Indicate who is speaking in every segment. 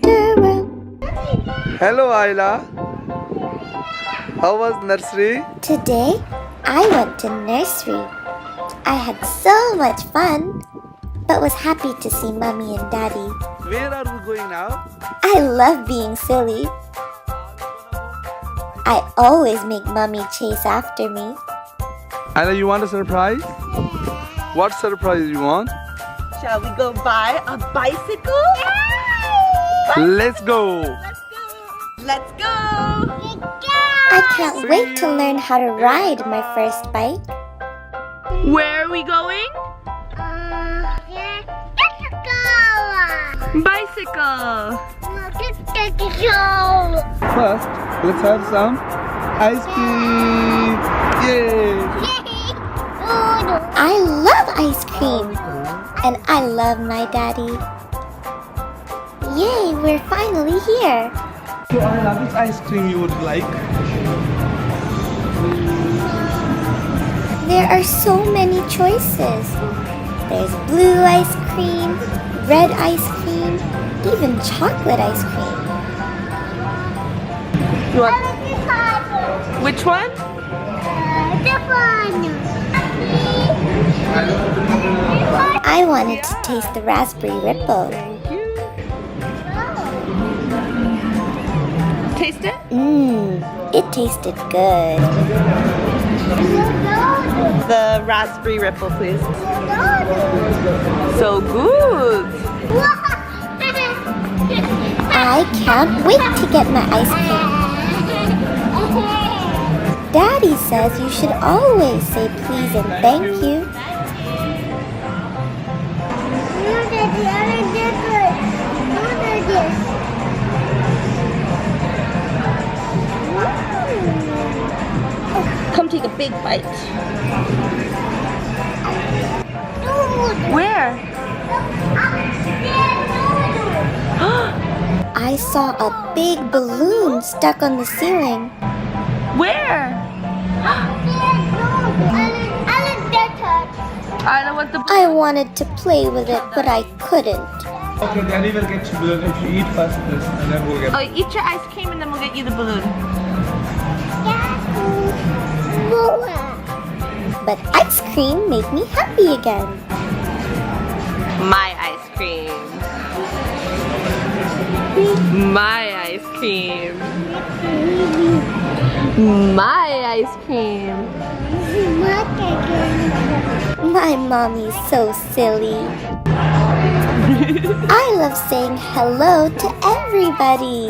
Speaker 1: wonderworld.
Speaker 2: Hello, Isla. How was nursery?
Speaker 1: Today, I went to nursery. I had so much fun, but was happy to see Mommy and Daddy.
Speaker 2: Where are we going now?
Speaker 1: I love being silly. I always make Mommy chase after me.
Speaker 2: Isla, you want a surprise? What surprise you want?
Speaker 3: Shall we go buy a bicycle?
Speaker 2: Let's go.
Speaker 3: Let's go!
Speaker 1: I can't wait to learn how to ride my first bike.
Speaker 3: Where are we going? Bicycle!
Speaker 2: First, let's have some ice cream. Yay!
Speaker 1: I love ice cream. And I love my daddy. Yay, we're finally here.
Speaker 2: So Isla, which ice cream you would like?
Speaker 1: There are so many choices. There's blue ice cream, red ice cream, even chocolate ice cream.
Speaker 3: You want which one?
Speaker 1: I wanted to taste the raspberry ripple.
Speaker 3: Taste it?
Speaker 1: It tasted good.
Speaker 3: The raspberry ripple, please. So good!
Speaker 1: I can't wait to get my ice cream. Daddy says you should always say please and thank you.
Speaker 3: Come take a big bite. Where?
Speaker 1: I saw a big balloon stuck on the ceiling.
Speaker 3: Where? Isla, what the...
Speaker 1: I wanted to play with it, but I couldn't.
Speaker 2: Okay, Daddy will get you balloon if you eat first this, and then we'll get.
Speaker 3: Oh, eat your ice cream and then we'll get you the balloon.
Speaker 1: But ice cream made me happy again.
Speaker 3: My ice cream. My ice cream. My ice cream.
Speaker 1: My mommy's so silly. I love saying hello to everybody.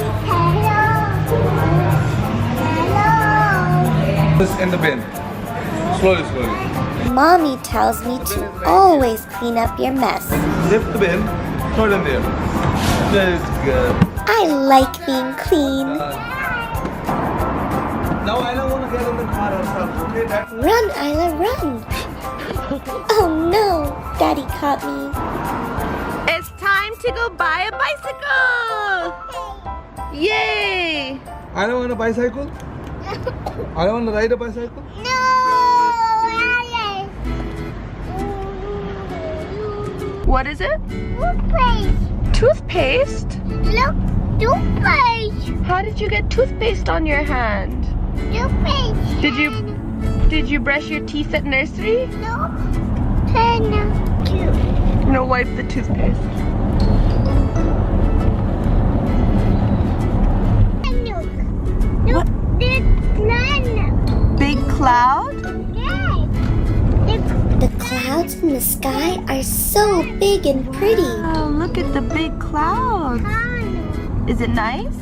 Speaker 2: This in the bin. Slowly, slowly.
Speaker 1: Mommy tells me to always clean up your mess.
Speaker 2: Lift the bin. Throw it in there. That's good.
Speaker 1: I like being clean.
Speaker 2: Now I don't want to get in the car ourselves, okay?
Speaker 1: Run, Isla, run. Oh no, Daddy caught me.
Speaker 3: It's time to go buy a bicycle! Yay!
Speaker 2: I don't want a bicycle. I don't want to ride a bicycle.
Speaker 3: What is it?
Speaker 1: Toothpaste.
Speaker 3: Toothpaste?
Speaker 1: Look, toothpaste.
Speaker 3: How did you get toothpaste on your hand?
Speaker 1: Toothpaste.
Speaker 3: Did you brush your teeth at nursery?
Speaker 1: No.
Speaker 3: No, wipe the toothpaste. What? Big cloud?
Speaker 1: The clouds in the sky are so big and pretty.
Speaker 3: Oh, look at the big cloud. Is it nice?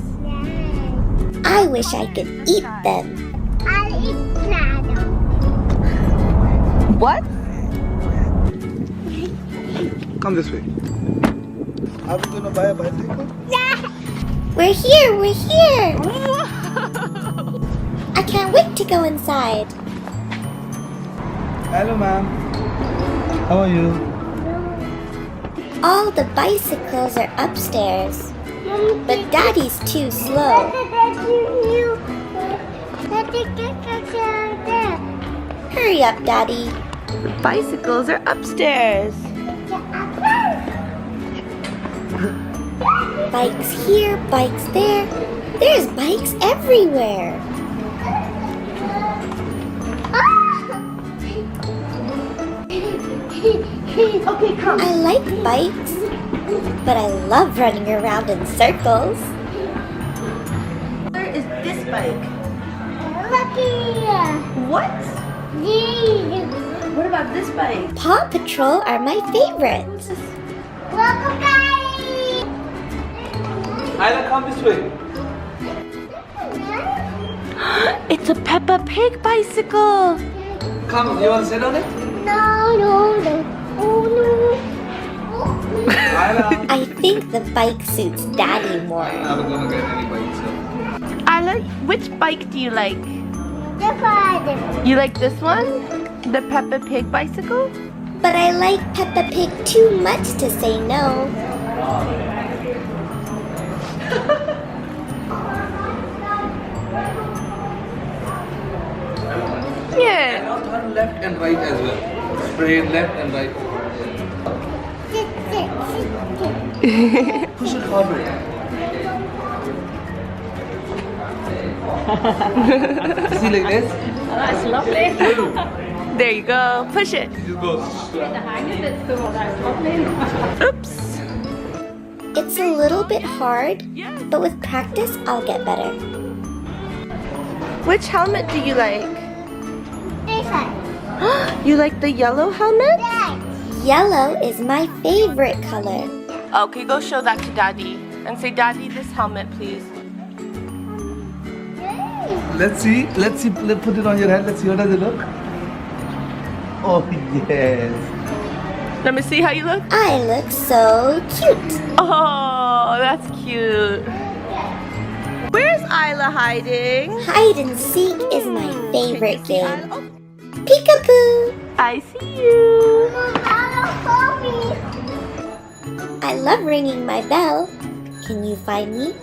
Speaker 1: I wish I could eat them.
Speaker 4: I'll eat cloud.
Speaker 3: What?
Speaker 2: Come this way. Are we going to buy a bicycle?
Speaker 1: We're here, we're here. I can't wait to go inside.
Speaker 2: Hello, ma'am. How are you?
Speaker 1: All the bicycles are upstairs, but Daddy's too slow. Hurry up, Daddy.
Speaker 3: The bicycles are upstairs.
Speaker 1: Bikes here, bikes there. There's bikes everywhere.
Speaker 3: Okay, come.
Speaker 1: I like bikes, but I love running around in circles.
Speaker 3: Where is this bike?
Speaker 4: Look here.
Speaker 3: What?
Speaker 4: These.
Speaker 3: What about this bike?
Speaker 1: Paw Patrol are my favorite.
Speaker 4: Welcome, guys.
Speaker 2: Isla, come this way.
Speaker 3: It's a Peppa Pig bicycle.
Speaker 2: Come, you want to sit on it?
Speaker 4: No, no, no. Oh, no.
Speaker 2: Isla.
Speaker 1: I think the bike suits Daddy more.
Speaker 2: I'm not gonna get any bikes.
Speaker 3: Isla, which bike do you like?
Speaker 4: The father.
Speaker 3: You like this one? The Peppa Pig bicycle?
Speaker 1: But I like Peppa Pig too much to say no.
Speaker 3: Yeah.
Speaker 2: Now turn left and right as well. Straight left and right.
Speaker 4: Sit, sit, sit, sit.
Speaker 2: Push it forward. See like this?
Speaker 5: That's lovely.
Speaker 3: There you go. Push it.
Speaker 2: It just goes.
Speaker 5: The hang of it, so that's lovely.
Speaker 3: Oops.
Speaker 1: It's a little bit hard,
Speaker 3: Yes.
Speaker 1: but with practice, I'll get better.
Speaker 3: Which helmet do you like?
Speaker 4: This one.
Speaker 3: You like the yellow helmet?
Speaker 4: Right.
Speaker 1: Yellow is my favorite color.
Speaker 3: Okay, go show that to Daddy. And say, Daddy, this helmet, please.
Speaker 2: Let's see. Let's put it on your head. Let's see. How does it look? Oh, yes.
Speaker 3: Let me see how you look.
Speaker 1: I look so cute.
Speaker 3: Oh, that's cute. Where's Isla hiding?
Speaker 1: Hide and seek is my favorite
Speaker 3: See
Speaker 1: game.
Speaker 3: Isla? Oh,
Speaker 1: Peekaboo!
Speaker 3: I see you.
Speaker 1: I love ringing my bell. Can you find me?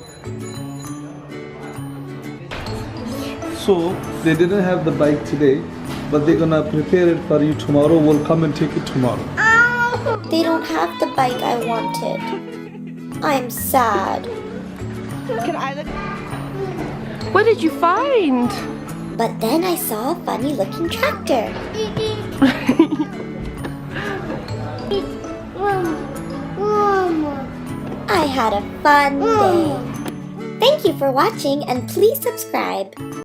Speaker 2: So they didn't have the bike today, but they're gonna prepare it for you tomorrow. We'll come and take it tomorrow.
Speaker 1: They don't have the bike I wanted. I'm sad.
Speaker 3: Can Isla? What did you find?
Speaker 1: But then I saw a funny looking tractor. I had a fun day. Thank you for watching and please subscribe.